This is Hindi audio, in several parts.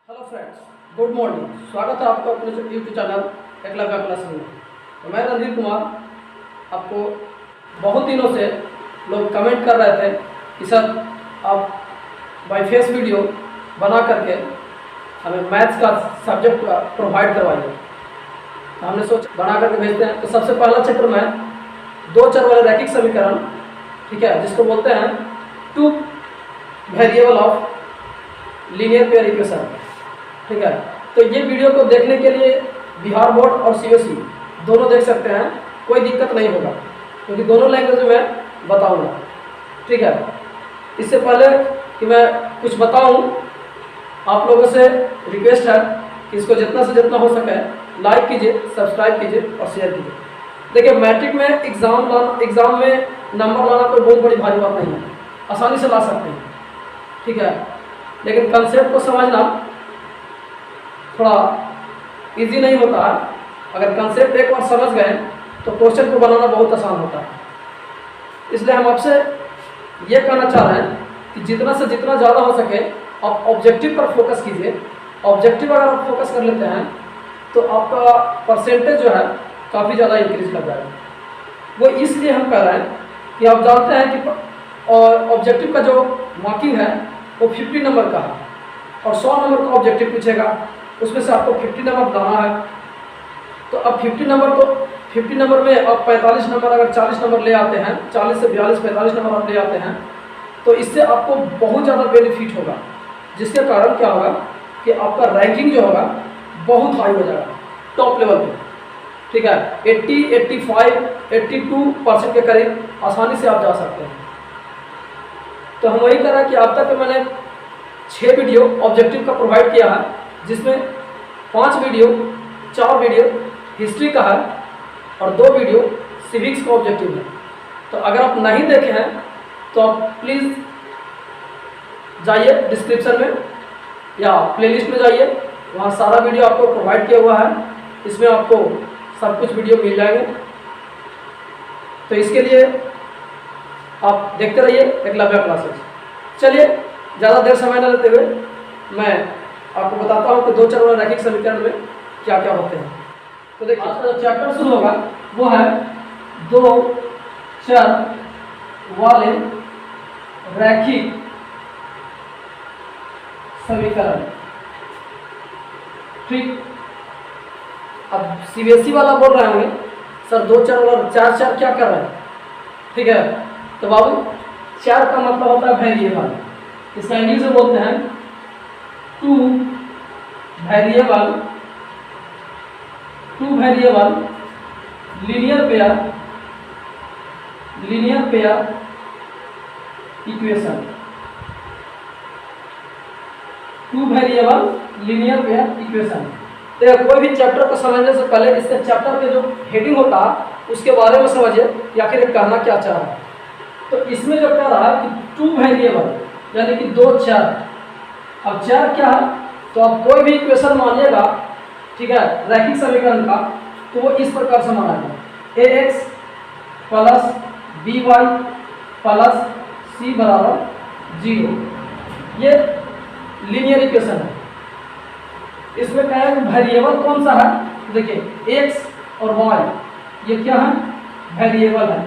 Hello friends, good morning. स्वागत है आपका अपने यूट्यूब चैनल एकलव्य क्लास में। तो मैं रणधीर कुमार। आपको बहुत दिनों से लोग कमेंट कर रहे थे कि सर आप बाय फेस वीडियो बना करके हमें मैथ्स का सब्जेक्ट प्रोवाइड करवाइए। तो हमने सोचा बना करके भेजते हैं। तो सबसे पहला चैप्टर में दो चर वाले रैखिक समीकरण, ठीक है, जिसको बोलते हैं two variable of linear pair equation, ठीक है। तो ये वीडियो को देखने के लिए बिहार बोर्ड और सीबीएसई दोनों देख सकते हैं, कोई दिक्कत नहीं होगा क्योंकि दोनों लैंग्वेज में बताऊंगा, ठीक है। इससे पहले कि मैं कुछ बताऊं, आप लोगों से रिक्वेस्ट है कि इसको जितना से जितना हो सके लाइक कीजिए, सब्सक्राइब कीजिए और शेयर कीजिए। देखिए, मैट्रिक में एग्ज़ाम में नंबर लाना कोई बहुत बड़ी भारी बात नहीं है, आसानी से ला सकते हैं, ठीक है। लेकिन कंसेप्ट को समझना थोड़ा इजी नहीं होता है। अगर कंसेप्ट एक बार समझ गए तो क्वेश्चन को बनाना बहुत आसान होता है। इसलिए हम आपसे ये कहना चाह रहे हैं कि जितना से जितना ज़्यादा हो सके आप ऑब्जेक्टिव पर फोकस कीजिए। ऑब्जेक्टिव अगर आप फोकस कर लेते हैं तो आपका परसेंटेज जो है काफ़ी ज़्यादा इंक्रीज कर जाएगा। वो इसलिए हम कह रहे हैं कि आप जानते हैं कि ऑब्जेक्टिव का जो मार्किंग है वो 50 नंबर का है और 100 नंबर का ऑब्जेक्टिव पूछेगा, उसमें से आपको 50 नंबर लाना है। तो अब 50 नंबर में आप 45 नंबर, अगर 40 नंबर ले आते हैं, 40 से 42 45 नंबर आप ले आते हैं, तो इससे आपको बहुत ज़्यादा बेनिफिट होगा। जिसके कारण क्या होगा कि आपका रैंकिंग जो होगा बहुत हाई हो जाएगा, टॉप लेवल पे, ठीक है। 80, 85, 82% के करीब आसानी से आप जा सकते हैं। तो हम वही कह रहे हैं कि अब तक मैंने 6 वीडियो ऑब्जेक्टिव का प्रोवाइड किया है, जिसमें 4 वीडियो हिस्ट्री का है और 2 वीडियो सिविक्स का ऑब्जेक्टिव है। तो अगर आप नहीं देखे हैं तो आप प्लीज़ जाइए डिस्क्रिप्शन में या प्लेलिस्ट में जाइए, वहाँ सारा वीडियो आपको प्रोवाइड किया हुआ है। इसमें आपको सब कुछ वीडियो मिल जाएंगे। तो इसके लिए आप देखते रहिए एकलव्य क्लासेस। चलिए, ज़्यादा देर समय न लेते हुए मैं आपको बताता हूँ कि दो चर वाले रैखिक समीकरण में क्या क्या होते हैं। तो देखिए, आज का जो चैप्टर शुरू होगा वो है दो चर वाले रैखिक समीकरण, ठीक। अब सीबीएसई वाला बोल रहे होंगे सर दो चर और चार चर क्या कर रहे हैं, ठीक है। तो बाबू, चार का मतलब होता है वेरिएबल। इसका इंग्लिश में बोलते हैं two variable linear pair equation. Two variable linear pair equation. तो कोई भी चैप्टर को समझने से पहले इसके चैप्टर के जो हेडिंग होता है उसके बारे में समझिए कि आखिर ये कहना क्या चाह रहा है। तो इसमें जो कह रहा है कि टू वेरिएबल यानी कि दो चर। अब चर क्या है, तो आप कोई भी इक्वेशन मानिएगा, ठीक है, रैखिक समीकरण का, तो वो इस प्रकार से माना जाए ax plus by plus c बराबर 0। ये लीनियर इक्वेशन है। इसमें क्या है, वेरिएबल कौन सा है, देखिए x और y ये क्या है, वेरिएबल है।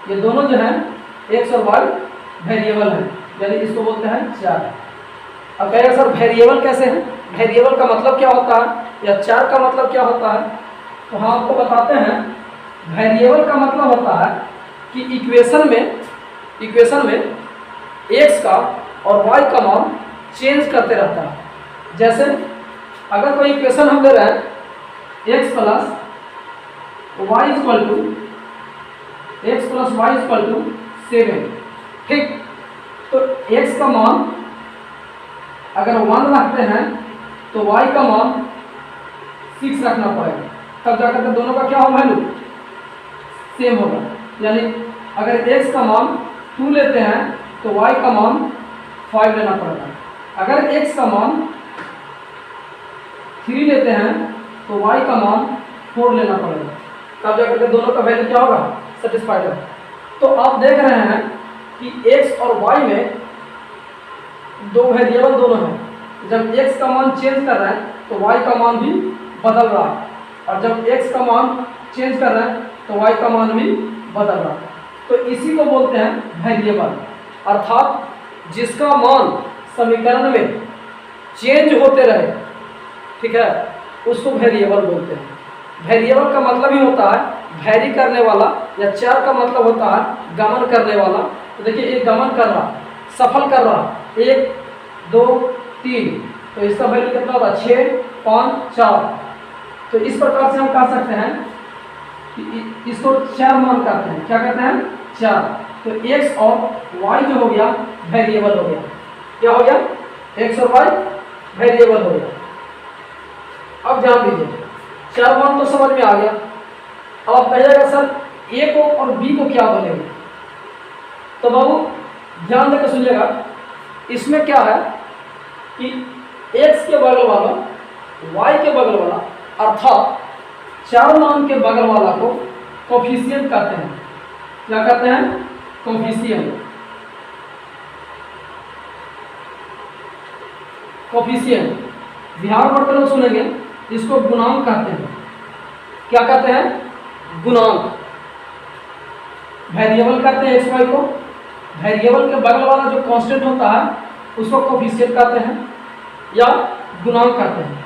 ये दोनों जो है x और y वेरिएबल है, यानी इसको बोलते हैं चर। अब कहेगा सर वेरिएबल कैसे है, वेरिएबल का मतलब क्या होता है या चर का मतलब क्या होता है। तो हम आपको बताते हैं, वेरिएबल का मतलब होता है कि इक्वेशन में x का और y का मान चेंज करते रहता है। जैसे अगर कोई इक्वेशन हम ले रहे हैं x plus y equal to 7, ठीक। तो x का मान अगर 1 रखते हैं तो y का मान 6 रखना पड़ेगा, तब जाकर के दोनों का क्या हो, वैल्यू सेम होगा। यानी अगर x का मान 2 लेते हैं तो y का मान 5 लेना पड़ेगा। अगर x का मान 3 लेते हैं तो y का मान 4 लेना पड़ेगा, तब जाकर के दोनों का वैल्यू क्या होगा, सेटिस्फाइड होगा। तो आप देख रहे हैं कि x और y में दो वेरिएबल दोनों हैं, जब x का मान चेंज कर रहे हैं तो y का मान भी बदल रहा है, और जब x का मान चेंज कर रहे हैं तो y का मान भी बदल रहा है। तो इसी को बोलते हैं वेरिएबल, अर्थात जिसका मान समीकरण में चेंज होते रहे, ठीक है, उसको वेरिएबल बोलते हैं। वेरिएबल का मतलब ही होता है वैरी करने वाला, या चर का मतलब होता है गमन करने वाला। तो देखिए एक गमन कर रहा, सफल कर रहा, 1 2 3, तो इसका वैल्यू कितना होता है 6 5 4। तो इस प्रकार से हम कह सकते हैं कि इसको चर मान कहते हैं। क्या कहते हैं? चर। तो x और y जो हो गया वेरिएबल हो गया। क्या हो गया? x और y वेरिएबल हो गया। अब ध्यान दीजिए, चर मान तो समझ में आ गया। अब आप कहिएगा सर a को और b को क्या बोलेंगे? तो बाबू ध्यान देकर सुनिएगा, इसमें क्या है कि x के बगल वाला y के बगल वाला, अर्थात चर मान के बगल वाला को कोफिशिएंट कहते हैं। क्या कहते हैं? कोफिशिएंट। कोफिशिएंट बिहार बोर्ड के लोग सुनेंगे, इसको गुणांक कहते हैं। क्या कहते हैं? गुणांक। वेरिएबल कहते हैं एक्स वाई को, वेरिएबल के बगल वाला जो कांस्टेंट होता है उसको कोफिशिएंट कहते हैं या गुणांक कहते हैं।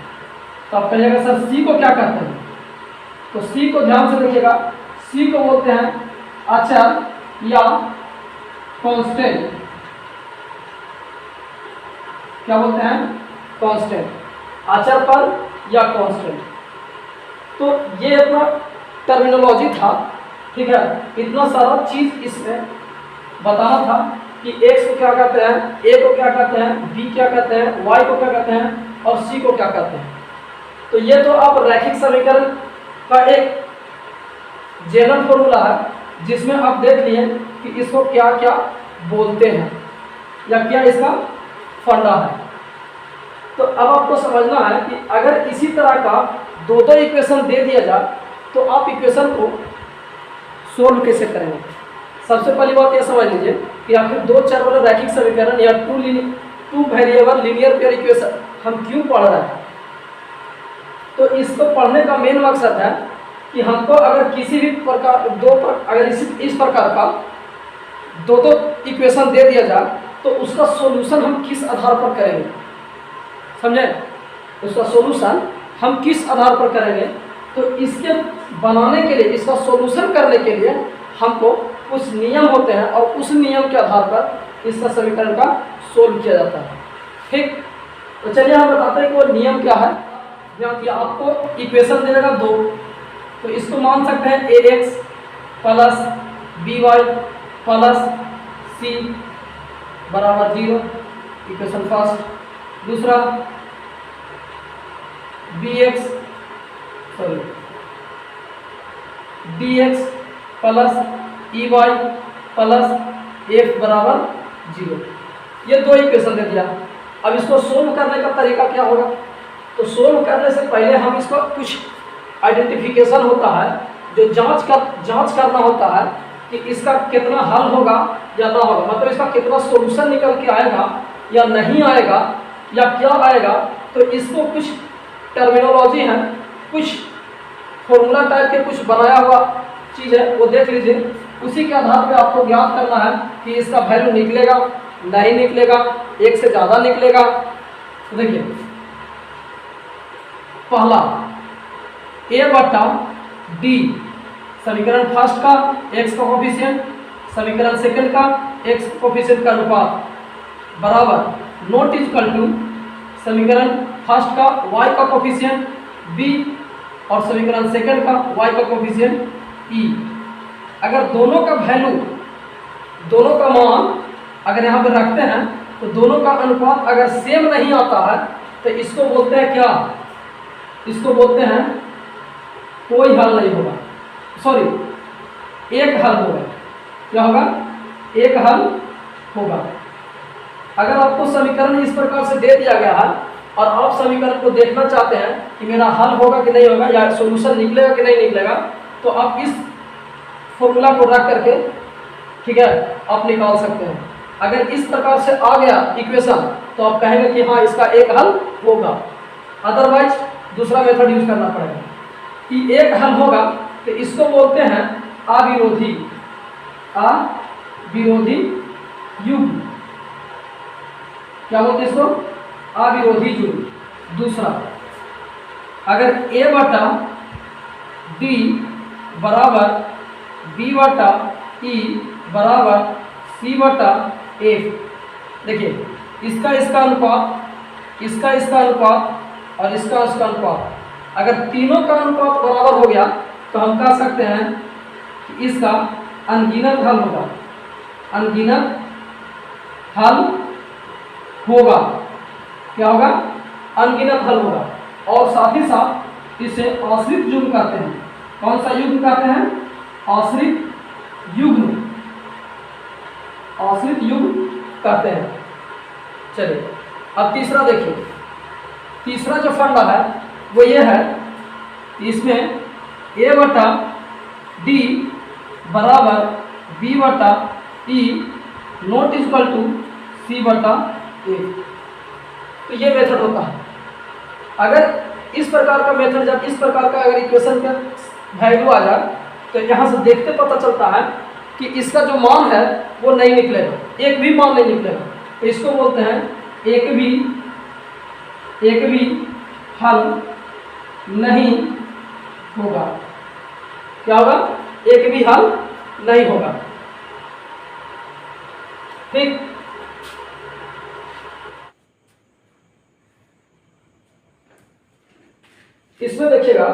तो आप कहिएगा सर सी को क्या कहते हैं? तो सी को ध्यान से देखिएगा, सी को बोलते हैं अचर या कांस्टेंट। क्या बोलते हैं? कांस्टेंट। अचर पर या कांस्टेंट। तो ये अपना टर्मिनोलॉजी था, ठीक है। इतना सारा चीज इसमें बताना था कि x को क्या कहते हैं, a को क्या कहते हैं, b क्या कहते हैं, y को क्या कहते हैं और c को क्या कहते हैं। तो ये तो अब रैखिक समीकरण का एक जनरल फॉर्मूला है, जिसमें आप देख लिए कि इसको क्या क्या बोलते हैं या क्या इसका फंडा है। तो अब आपको समझना है कि अगर इसी तरह का दो इक्वेशन दे दिया जाए तो आप इक्वेशन को सोल्व कैसे करेंगे। सबसे पहली बात यह समझ लीजिए कि आखिर दो चर वाला रैखिक समीकरण या two variable linear pair equation हम क्यों पढ़ रहे हैं। तो इसको पढ़ने का मेन मकसद है कि हमको अगर किसी भी प्रकार अगर इस प्रकार का दो इक्वेशन दे दिया जाए तो उसका सॉल्यूशन हम किस आधार पर करेंगे, समझे? उसका सॉल्यूशन हम किस आधार पर करेंगे। तो इसके बनाने के लिए, इसका सॉल्यूशन करने के लिए हमको कुछ नियम होते हैं और उस नियम के आधार पर इसका समीकरण का सोल्व किया जाता है, ठीक। तो चलिए हम बताते हैं कि वो नियम क्या है। कि आपको इक्वेशन दे देगा 2, तो इसको मान सकते हैं ax plus by plus c बराबर 0, इक्वेशन फर्स्ट। दूसरा dx plus ey plus f बराबर 0। ये दो इक्वेशन दे दिया। अब इसको सोल्व करने का तरीका क्या होगा। तो सोल्व करने से पहले हम इसका कुछ आइडेंटिफिकेशन होता है, जो जांच करना होता है कि इसका कितना हल होगा या ना होगा, मतलब इसका कितना सॉल्यूशन निकल के आएगा या नहीं आएगा या क्या आएगा। तो इसको कुछ टर्मिनोलॉजी है, कुछ फॉर्मूला टाइप के कुछ बनाया हुआ चीज़ है, वो देख लीजिए। उसी के आधार पे आपको ज्ञात करना है कि इसका वैल्यू निकलेगा नहीं निकलेगा, एक से ज़्यादा निकलेगा। तो देखिए पहला a बटा d, समीकरण फर्स्ट का x का कोफिशिएंट, समीकरण सेकंड का x कोफिशिएंट का अनुपात बराबर नॉट इक्वल टू समीकरण फर्स्ट का y का कोफिशिएंट b और समीकरण सेकंड का y का कोफिशिएंट e। अगर दोनों का वैल्यू, दोनों का मान अगर यहाँ पे रखते हैं तो दोनों का अनुपात अगर सेम नहीं आता है तो इसको बोलते हैं क्या, इसको बोलते हैं कोई हल नहीं होगा, सॉरी एक हल होगा। क्या होगा? एक हल होगा। अगर आपको समीकरण इस प्रकार से दे दिया गया है और आप समीकरण को देखना चाहते हैं कि मेरा हल होगा कि नहीं होगा या सॉल्यूशन निकलेगा कि नहीं निकलेगा, तो आप इस फॉर्मूला को रख करके, ठीक है, आप निकाल सकते हैं। अगर इस प्रकार से आ गया इक्वेशन तो आप कहेंगे कि हाँ इसका एक हल होगा, अदरवाइज दूसरा मेथड यूज करना पड़ेगा। कि एक हल होगा तो इसको बोलते हैं अविरोधी युग्म। क्या बोलते हैं इसको? अविरोधी युग्म। दूसरा, अगर a बटा d बराबर b बटा e बराबर c बटा f, देखिए इसका अनुपात, इसका अनुपात और इसका अनुपात, अगर तीनों का अनुपात बराबर हो गया तो हम कह सकते हैं कि इसका अनगिनत हल होगा, अनगिनत हल होगा। क्या होगा? अनगिनत हल होगा। और साथ ही साथ इसे आश्रित युग्म कहते हैं। कौन सा युग्म कहते हैं? आश्रित युग्म, आश्रित युग्म कहते हैं। चलिए अब तीसरा देखिए, तीसरा जो फंडा है वो ये है कि इसमें a बटा d बराबर b बटा e not equal to c बटा a। तो ये मेथड होता है। अगर इस प्रकार का मेथड, जब इस प्रकार का अगर इक्वेशन का वैल्यू आ जाए तो यहाँ से देखते पता चलता है कि इसका जो मान है वो नहीं निकलेगा, एक भी मान नहीं निकलेगा। तो इसको बोलते हैं एक भी हल नहीं होगा। क्या होगा? एक भी हल नहीं होगा। ठीक, इसमें देखिएगा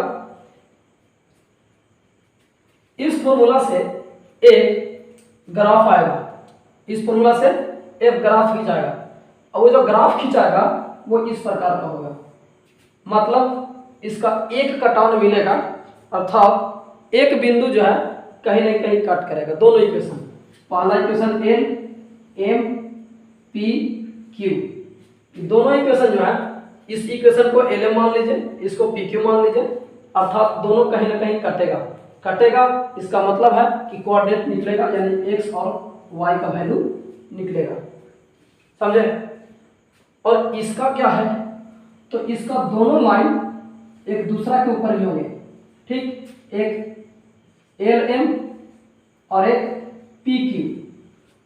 इस फॉर्मूला से एक ग्राफ आएगा, इस फॉर्मूला से एक ग्राफ खींचाएगा और वो जो ग्राफ खींचाएगा वो इस प्रकार का होगा। मतलब इसका एक कटान मिलेगा, अर्थात एक बिंदु जो है कहीं न कहीं कट करेगा। दोनों इक्वेशन, पहला equation L M P Q, दोनों इक्वेशन जो है, इस इक्वेशन को एल एम मान लीजिए, इसको पी क्यू मान लीजिए, अर्थात दोनों कहीं ना कहीं कटेगा। इसका मतलब है कि कोऑर्डिनेट निकलेगा, यानी एक्स और वाई का वैल्यू निकलेगा। समझे? और इसका क्या है? तो इसका दोनों लाइन एक दूसरा के ऊपर ही होंगे। ठीक, एक एल एम और एक पी क्यू,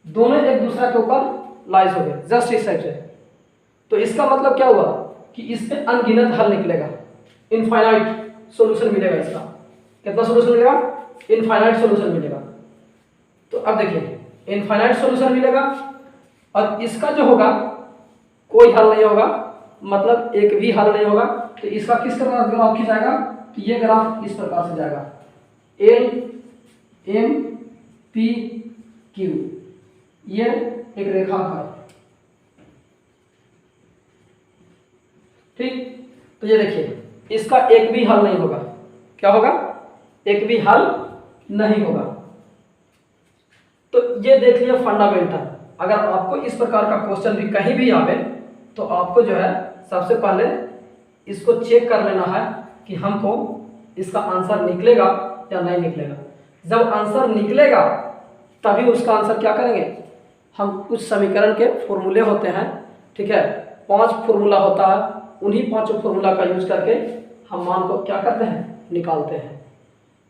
दोनों एक दूसरा के ऊपर लाइज हो गए, जस्ट इस साइड से। तो इसका मतलब क्या हुआ कि इस पे अनगिनत हल निकलेगा, इनफाइनाइट सॉल्यूशन मिलेगा। इसका कितना सॉल्यूशन मिलेगा? इनफाइनाइट सॉल्यूशन मिलेगा। तो अब देखिए इनफाइनाइट सॉल्यूशन मिलेगा और इसका जो होगा कोई हल नहीं होगा, मतलब एक भी हल नहीं होगा। तो इसका किस तरह ग्राफ खींचाएगा? तो ये ग्राफ इस प्रकार से जाएगा, एल एम पी क्यू, ये एक रेखा है। ठीक, तो ये देखिए इसका एक भी हल नहीं होगा। क्या होगा? एक भी हल नहीं होगा। तो ये देख लिया फंडामेंटल। अगर आपको इस प्रकार का क्वेश्चन भी कहीं भी आवे तो आपको जो है सबसे पहले इसको चेक कर लेना है कि हमको इसका आंसर निकलेगा या नहीं निकलेगा। जब आंसर निकलेगा तभी उसका आंसर क्या करेंगे, हम कुछ समीकरण के फॉर्मूले होते हैं, ठीक है, 5 फॉर्मूला होता है, उन्हीं 5 फॉर्मूला का यूज करके हम मान को क्या करते हैं, निकालते हैं।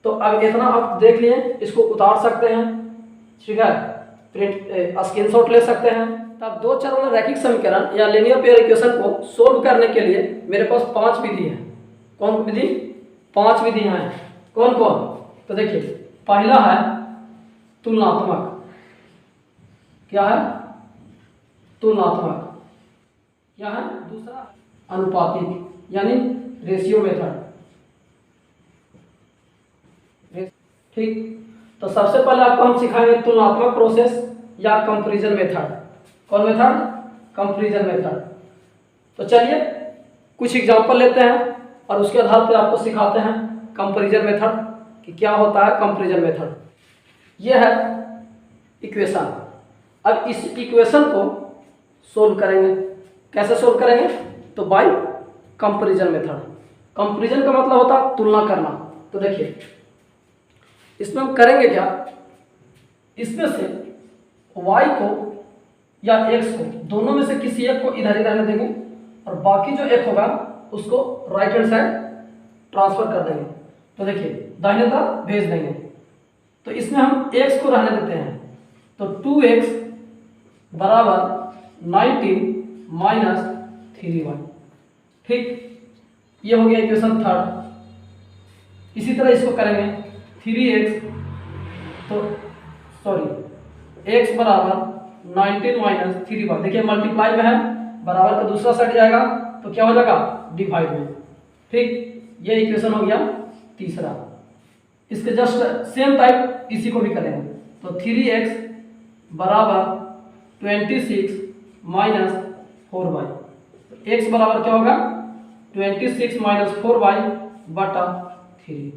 तो अब इतना आप देख लिए, इसको उतार सकते हैं, ठीक है, प्रिंट स्क्रीनशॉट ले सकते हैं। तब 2 चर वाला रैखिक समीकरण या लीनियर पेयर इक्वेशन को सोल्व करने के लिए मेरे पास 5 विधि है। कौन विधि? 5 विधियां हैं। कौन कौन? तो देखिए पहला है तुलनात्मक। क्या है? तुलनात्मक। क्या है? दूसरा अनुपातिक यानी रेशियो मेथड। ठीक, तो सबसे पहले आपको हम सिखाएंगे तुलनात्मक प्रोसेस या कंपैरिजन मेथड। कौन मेथड? Comparison method. तो चलिए कुछ एग्जांपल लेते हैं और उसके आधार पर आपको सिखाते हैं कंपैरिजन मेथड कि क्या होता है कंपैरिजन मेथड। यह है इक्वेशन। अब इस इक्वेशन को सोल्व करेंगे। कैसे सोल्व करेंगे? तो बाय कंपैरिजन मेथड। कंपैरिजन का मतलब होता है तुलना करना। तो देखिए इसमें हम करेंगे क्या, इसमें से y को या x को, दोनों में से किसी एक को इधर ही रहने देंगे और बाकी जो एक होगा उसको राइट हैंड साइड ट्रांसफर कर देंगे। तो देखिए दाहिने तरफ भेज देंगे। तो इसमें हम x को रहने देते हैं, तो 2x बराबर 19 माइनस 3y। ठीक, ये हो गया इक्वेशन थर्ड। इसी तरह इसको करेंगे 3x, तो सॉरी x बराबर 19 माइनस 3y। देखिए मल्टीप्लाई में है, बराबर का दूसरा साइड जाएगा तो क्या हो जाएगा, डिवाइड में। ठीक, ये इक्वेशन हो गया तीसरा। इसके जस्ट सेम टाइप इसी को भी करेंगे, तो 3x बराबर 26 माइनस 4y। x बराबर क्या होगा, 26 माइनस 4y बटा 3।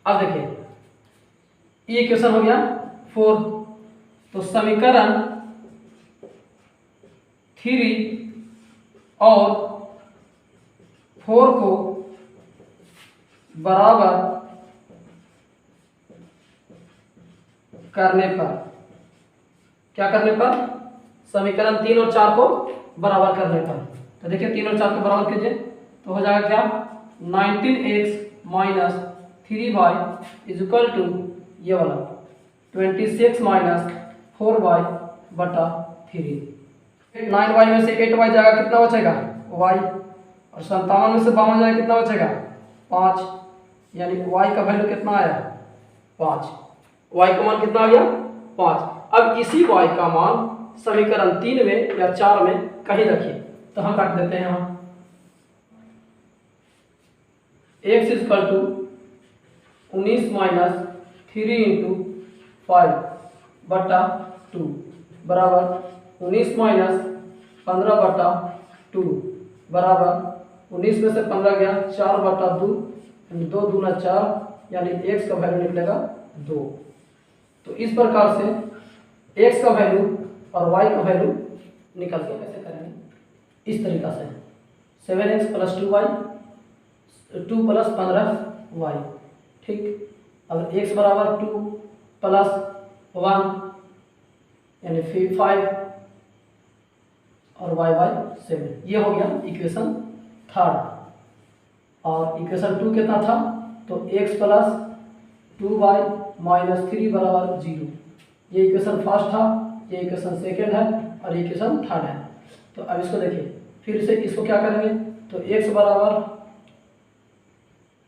अब देखिए ये इक्वेशन हो गया 4। तो समीकरण 3 और 4 को बराबर करने पर, क्या करने पर, समीकरण 3 और 4 को बराबर करने पर, तो देखिए 3 और 4 को बराबर कीजिए तो हो जाएगा क्या, 19x minus 3y is equal to ये वाला 26 माइनस 4y बटा 3। 9y में से 8y जाएगा, कितना बचेगा y, और 57 में से 52 जाएगा, कितना बचेगा 5, यानी y का वैल्यू कितना आया 5। y का मान कितना आ गया 5। अब इसी y का मान समीकरण 3 में या 4 में कहीं रखिए, तो हम रख देते हैं यहाँ x is equal to 19 minus 3 into 5 बटा 2 बराबर 19 माइनस 15 बटा 2 बराबर 19 में से 15 गया 4 बटा 2, 2 दूना 4, यानी x का वैल्यू निकलेगा 2। तो इस प्रकार से x का वैल्यू और y का वैल्यू निकल के कैसे करेंगे, इस तरीका से 7x plus 2y 2 plus 15y। ठीक, अब x बराबर 2 प्लस 1 यानी 5 और y बाई 7। ये हो गया इक्वेशन थर्ड। और इक्वेशन 2 कितना था, तो x प्लस 2y माइनस 3 बराबर 0। ये इक्वेशन फर्स्ट था, ये इक्वेशन सेकेंड है और ये इक्वेशन थर्ड है। तो अब इसको देखिए फिर से, इसको क्या करेंगे, तो x बराबर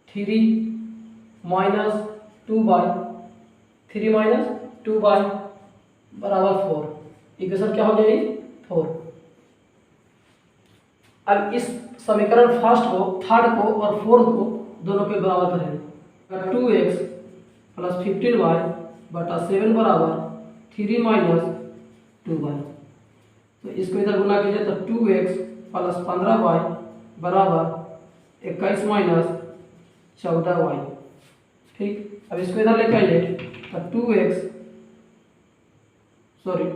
3 माइनस 2y, 3 माइनस 2y बराबर 4। इक्वेशन क्या हो गया, 4। अब इस समीकरण फर्स्ट को, थर्ड को और फोर्थ को दोनों के बराबर करेंगे। 2x प्लस 15y बटा 7 बराबर 3 माइनस 2y। तो इसको इधर गुना कीजिए तो 2x प्लस 15y बराबर 21 माइनस 14y। ठीक, अब इसको इधर लेके आइए तो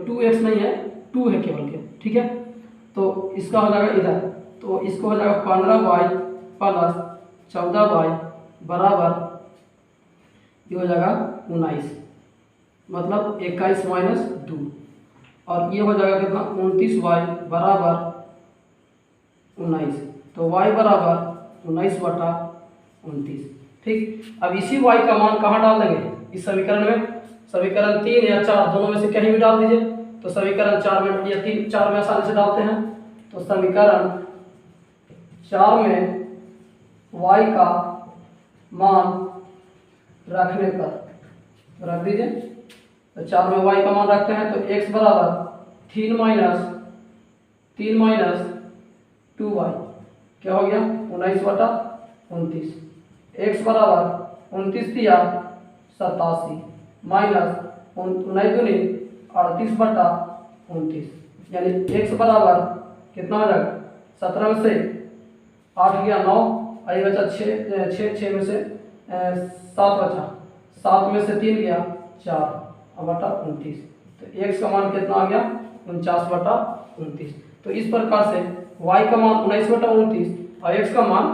2x नहीं है, 2 है केवल के, ठीक है। तो इसका हो जाएगा इधर, तो इसको हो जाएगा 15y प्लस 14y बराबर ये हो जाएगा 19, मतलब 21 माइनस 2, और ये हो जाएगा कितना 29y बराबर 19। तो y बराबर 19 बटा 29। ठीक, अब इसी y का मान कहाँ डाल देंगे, इस समीकरण में, समीकरण 3 या 4 दोनों में से कहीं भी डाल दीजिए। तो समीकरण 4 में या 4 में आसानी से डालते हैं, तो समीकरण 4 में y का मान रखने पर रख दीजिए, तो 4 में y का मान रखते हैं तो x बराबर 3 माइनस 2y क्या हो गया 19 बटा 29। x बराबर 29 दिया 87 माइनस 19 दूनी 38 बटा 29, यानी x बराबर कितना हो जाएगा 17 में से 8 गया 9, आई बचा 6 में से 7 बचा, 7 में से 3 गया 4 बटा 29। तो x का मान कितना आ गया 49 बटा 29। तो इस प्रकार से y का मान 19 बटा 29 और x का मान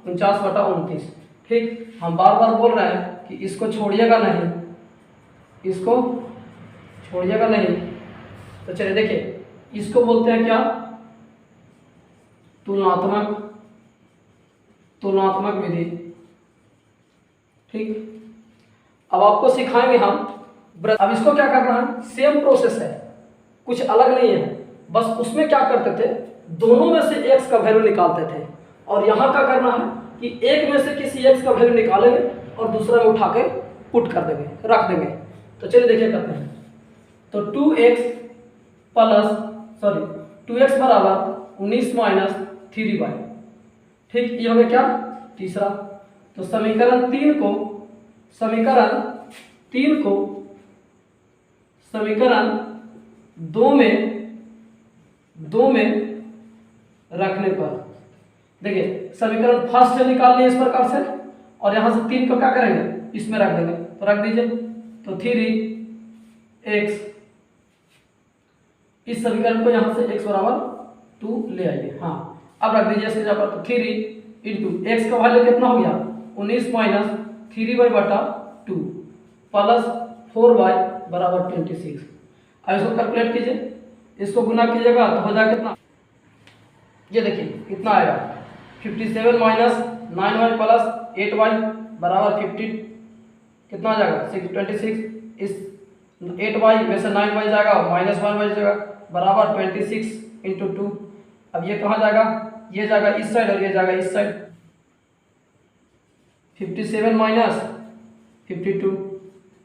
49 बटा 29। ठीक, हम बार बार बोल रहे हैं कि इसको छोड़िएगा नहीं, इसको छोड़िएगा नहीं, तो चलिए देखिए, इसको बोलते हैं क्या, तुलनात्मक विधि। ठीक, अब आपको सिखाएंगे हम अब इसको क्या करना है, सेम प्रोसेस है, कुछ अलग नहीं है, बस उसमें क्या करते थे, दोनों में से x का वैल्यू निकालते थे, और यहाँ क्या करना है कि एक में से किसी x का वैल्यू निकालेंगे और दूसरा में उठा के पुट कर देंगे, रख देंगे। तो चलिए देखिए करते हैं। तो 2x बराबर 19 माइनस 3y। ठीक, ये हो गया क्या, तीसरा। तो समीकरण 3 को समीकरण 2 में रखने पर देखिए, समीकरण फर्स्ट से निकाल लिए इस प्रकार से, और यहां से 3 को क्या करेंगे, इसमें रख देंगे। तो रख दीजिए, तो 3x, इस समीकरण को यहां से x बराबर 2 ले आइए। हाँ, अब रख दीजिए इसके जगह पर, तो 3 इंटू एक्स का वैल्यू कितना हो गया, 19 माइनस 3y बटा 2 प्लस 4y बराबर 26। अब इसको कैलकुलेट कीजिए, इसको गुना कीजिएगा तो हो जाएगा कितना, ये देखिए कितना आएगा, 57 माइनस 9y प्लस 8y बराबर 50, कितना आ जाएगा 26। इस 8y में से 9y जाएगा, माइनस 1y जाएगा, बराबर 26 इंटू 2। अब ये कहाँ जाएगा, ये जाएगा इस साइड और ये जाएगा इस साइड। 57 माइनस 52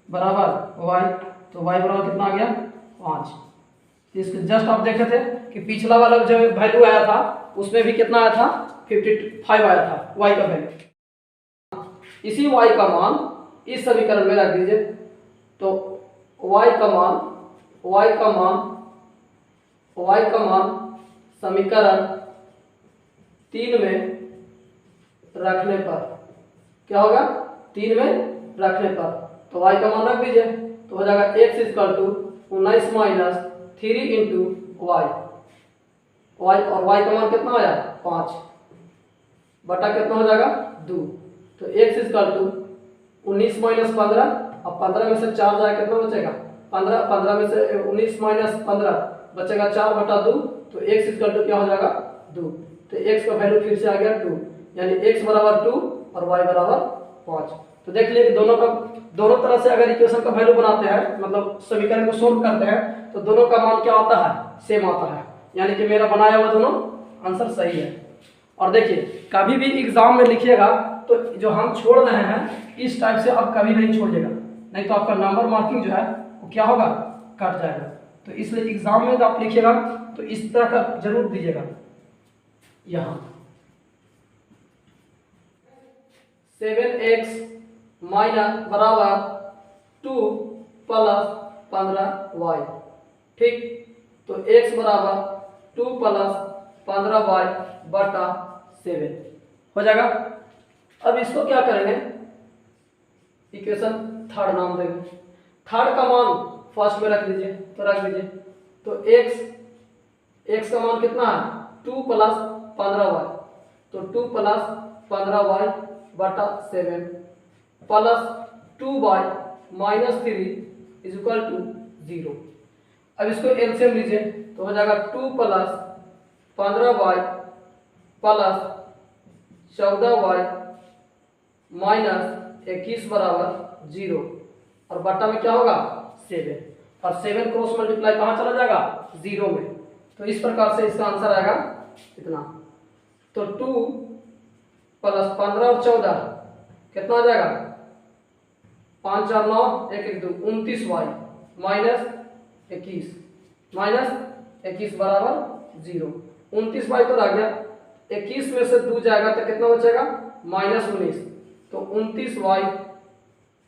बराबर y, तो y बराबर कितना आ गया, 5। इसके जस्ट आप देखे थे कि पिछला वाला जो वैल्यू आया था उसमें भी कितना आया था, 55 आया था y का वैल्यू। इसी y का मान इस समीकरण में रख दीजिए, तो y का मान समीकरण 3 में रखने पर क्या होगा, 3 में रखने पर, तो y का मान रख दीजिए, तो हो जाएगा x equal to 19 minus 3 into y, और y का मान कितना आया, 5 बटा कितना हो जाएगा, 2। तो x इक्वल टू 19 माइनस 15, अब 15 में से 4 जाए कितना बचेगा, 15 में से 19 माइनस 15 बचेगा 4 बटा 2, तो x इक्वल टू क्या हो जाएगा, 2। तो x का वैल्यू फिर से आ गया 2, यानी x बराबर 2 और y बराबर 5। तो देख लिए कि दोनों तरह से अगर इक्वेशन का वैल्यू बनाते हैं, मतलब समीकरण को सोल्व करते हैं, तो दोनों का मान क्या आता है, सेम आता है, यानी कि मेरा बनाया हुआ दोनों आंसर सही है। और देखिए, कभी भी एग्जाम में लिखिएगा तो जो हम छोड़ रहे हैं इस टाइप से आप कभी नहीं छोड़िएगा, नहीं तो आपका नंबर मार्किंग जो है वो क्या होगा, कट जाएगा। तो इसलिए एग्जाम में जब आप लिखिएगा तो इस तरह का जरूर दीजिएगा। यहाँ 7x माइनस बराबर 2 प्लस 15y। ठीक, तो x बराबर 2 प्लस 15y बटा 7 हो जाएगा। अब इसको क्या करेंगे, इक्वेशन थर्ड नाम देंगे, थर्ड का मान फर्स्ट में रख दीजिए, तो रख दीजिए, तो x का मान कितना है, 2 प्लस 15y, तो 2 प्लस 15y बटा 7 plus 2y minus 3 is equal to 0। अब इसको एलसीएम लीजिए, तो हो जाएगा 2 plus 15y plus 14y minus 21 बराबर 0, और बट्टा में क्या होगा 7, और 7 क्रॉस मल्टीप्लाई कहाँ चला जाएगा, 0 में। तो इस प्रकार से इसका आंसर आएगा इतना। तो 2 प्लस 15 और 14 कितना आ जाएगा, 5 4 9 1 1 2 29y माइनस 21 बराबर 0। 29y तो आ गया, 21 में से 2 जाएगा तो कितना बचेगा, माइनस 19, तो 29y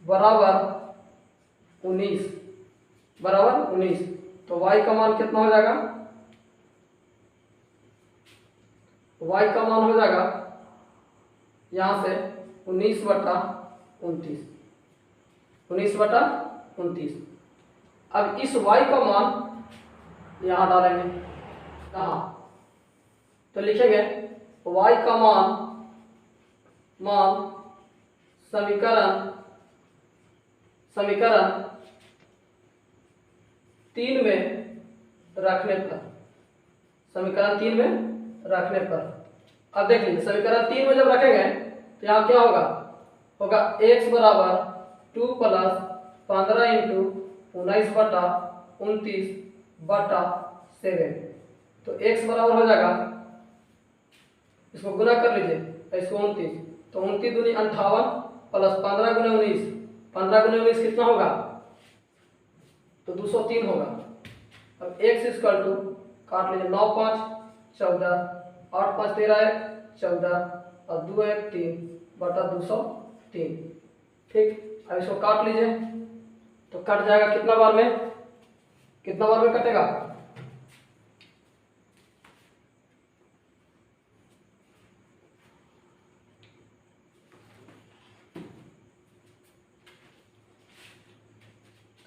बराबर 19 तो y का मान कितना हो जाएगा, y का मान हो जाएगा यहाँ से 19 बटा 29। अब इस y का मान यहाँ डालेंगे, कहाँ, तो लिखेंगे y का मान समीकरण 3 में रखने पर, समीकरण 3 में रखने पर। अब देख लीजिए समीकरण 3 में जब रखेंगे तो यहाँ क्या होगा, x बराबर 2 प्लस 15 इंटू 19 बटा 29 बटा 7। तो x बराबर हो जाएगा, इसको गुना कर लीजिए, इसको 29, तो 29 दूनी 58 प्लस 15 गुना 19, 15 गुना 19 कितना होगा, तो 203 होगा। अब x इक्वल टू काट लीजिए 9 5 14, 8 5 13 है 14 और 2 1 3 बटा 203। ठीक, अब इसको काट लीजिए तो कट जाएगा कितना बार में, कितना बार में कटेगा,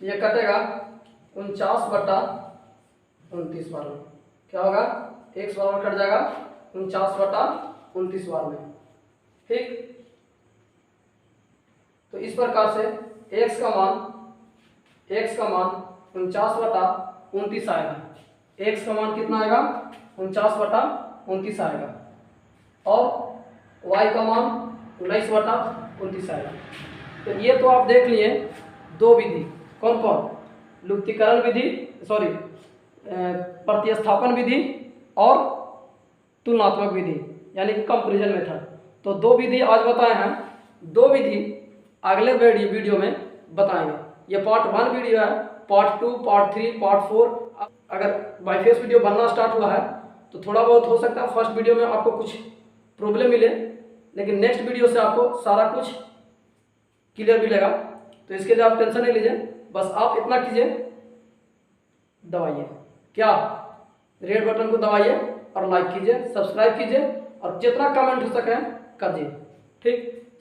तो ये कटेगा 49 बटा 29 बार में। क्या होगा, x बराबर कट जाएगा 49 बटा 29 बार में। ठीक, तो इस प्रकार से x का मान 49 बटा 29 आएगा। x का मान कितना आएगा, 49 बटा 29 आएगा और y का मान 19 बटा 29 आएगा। तो ये तो आप देख लिए दो विधि, कौन कौन, लुप्तीकरण विधि, सॉरी प्रतिस्थापन विधि और तुलनात्मक विधि यानी कि कंपैरिजन मेथड। तो दो विधि आज बताए हैं, दो विधि अगले वीडियो में बताएंगे। ये पार्ट 1 वीडियो है, पार्ट 2, पार्ट 3, पार्ट 4 अगर बाय फेस वीडियो बनना स्टार्ट हुआ है तो थोड़ा बहुत हो सकता है फर्स्ट वीडियो में आपको कुछ प्रॉब्लम मिले, लेकिन नेक्स्ट वीडियो से आपको सारा कुछ क्लियर मिलेगा। तो इसके लिए आप टेंशन नहीं लीजिए, बस आप इतना कीजिए, दबाइए क्या, रेड बटन को दबाइए और लाइक कीजिए, सब्सक्राइब कीजिए और जितना कमेंट हो सके करिए। ठीक,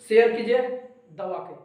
शेयर कीजिए दबा के।